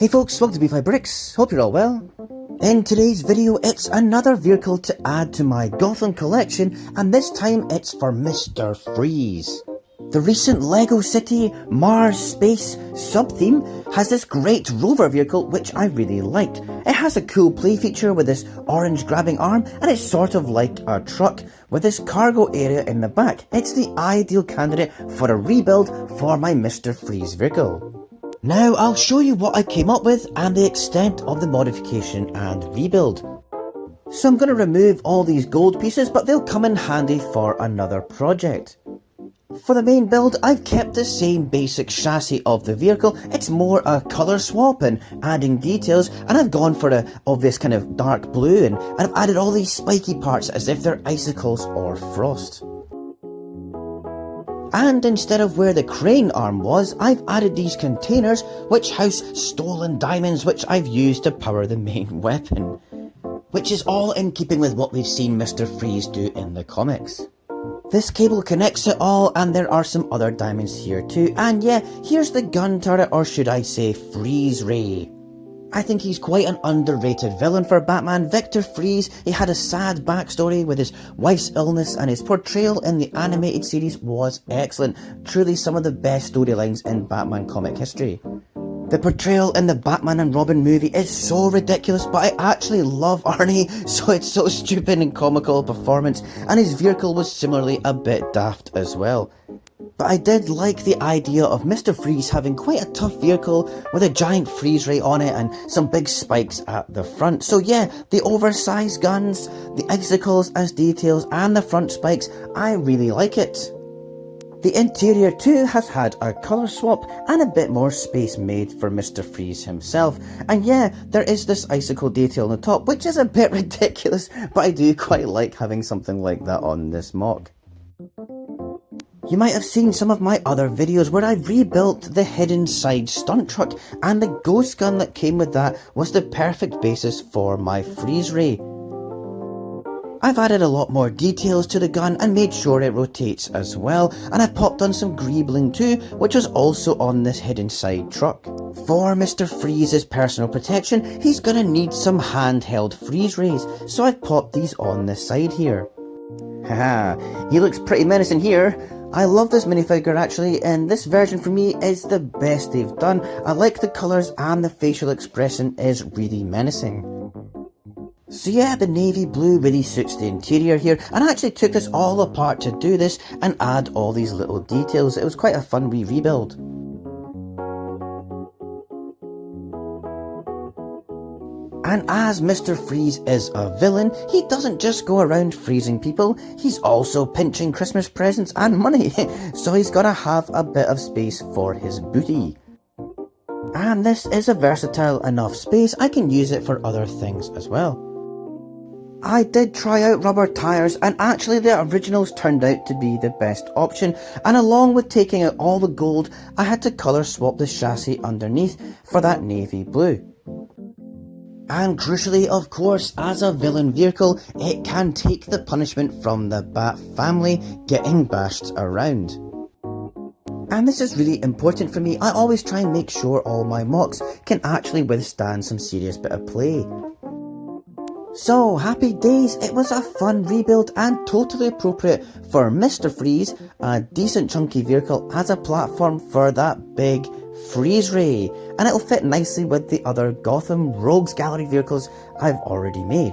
Hey folks, welcome to B5 Bricks, hope you're all well. In today's video, it's another vehicle to add to my Gotham collection, and this time it's for Mr. Freeze. The recent LEGO City Mars Space sub-theme has this great rover vehicle which I really liked. It has a cool play feature with this orange grabbing arm, and it's sort of like a truck with this cargo area in the back. It's the ideal candidate for a rebuild for my Mr. Freeze vehicle. Now I'll show you what I came up with and the extent of the modification and rebuild. So I'm going to remove all these gold pieces, but they'll come in handy for another project. For the main build, I've kept the same basic chassis of the vehicle. It's more a colour swap and adding details, and I've gone for a obvious kind of dark blue, and I've added all these spiky parts as if they're icicles or frost. And instead of where the crane arm was, I've added these containers which house stolen diamonds which I've used to power the main weapon. Which is all in keeping with what we've seen Mr. Freeze do in the comics. This cable connects it all, and there are some other diamonds here too. And yeah, here's the gun turret, or should I say Freeze Ray. I think he's quite an underrated villain for Batman. Victor Freeze, he had a sad backstory with his wife's illness, and his portrayal in the animated series was excellent. Truly some of the best storylines in Batman comic history. The portrayal in the Batman and Robin movie is so ridiculous, but I actually love Arnie, so it's so stupid and comical performance, and his vehicle was similarly a bit daft as well. But I did like the idea of Mr. Freeze having quite a tough vehicle with a giant freeze ray on it and some big spikes at the front. So yeah, the oversized guns, the icicles as details, and the front spikes, I really like it. The interior too has had a colour swap and a bit more space made for Mr. Freeze himself. And yeah, there is this icicle detail on the top, which is a bit ridiculous, but I do quite like having something like that on this MOC. You might have seen some of my other videos where I've rebuilt the hidden side stunt truck, and the ghost gun that came with that was the perfect basis for my freeze ray. I've added a lot more details to the gun and made sure it rotates as well, and I've popped on some greebling too, which was also on this hidden side truck. For Mr. Freeze's personal protection, he's gonna need some handheld freeze rays, so I've popped these on the side here. Haha, he looks pretty menacing here. I love this minifigure actually, and this version for me is the best they've done. I like the colours, and the facial expression is really menacing. So yeah, the navy blue really suits the interior here, and I actually took this all apart to do this and add all these little details. It was quite a fun wee rebuild. And as Mr. Freeze is a villain, he doesn't just go around freezing people, he's also pinching Christmas presents and money, so he's gotta have a bit of space for his booty. And this is a versatile enough space, I can use it for other things as well. I did try out rubber tyres, and actually the originals turned out to be the best option, and along with taking out all the gold, I had to colour swap the chassis underneath for that navy blue. And crucially, of course, as a villain vehicle, it can take the punishment from the Bat family getting bashed around. And this is really important for me. I always try and make sure all my MOCs can actually withstand some serious bit of play. So, happy days, it was a fun rebuild and totally appropriate for Mr. Freeze, a decent chunky vehicle as a platform for that big freeze ray, and it'll fit nicely with the other Gotham Rogues Gallery vehicles I've already made.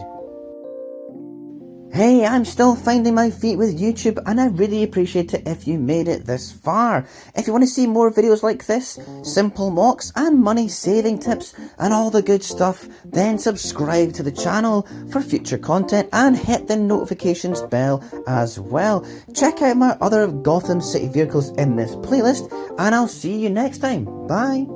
Hey, I'm still finding my feet with YouTube, and I really appreciate it if you made it this far. If you want to see more videos like this, simple MOCs and money saving tips and all the good stuff, then subscribe to the channel for future content and hit the notifications bell as well. Check out my other Gotham City vehicles in this playlist, and I'll see you next time. Bye.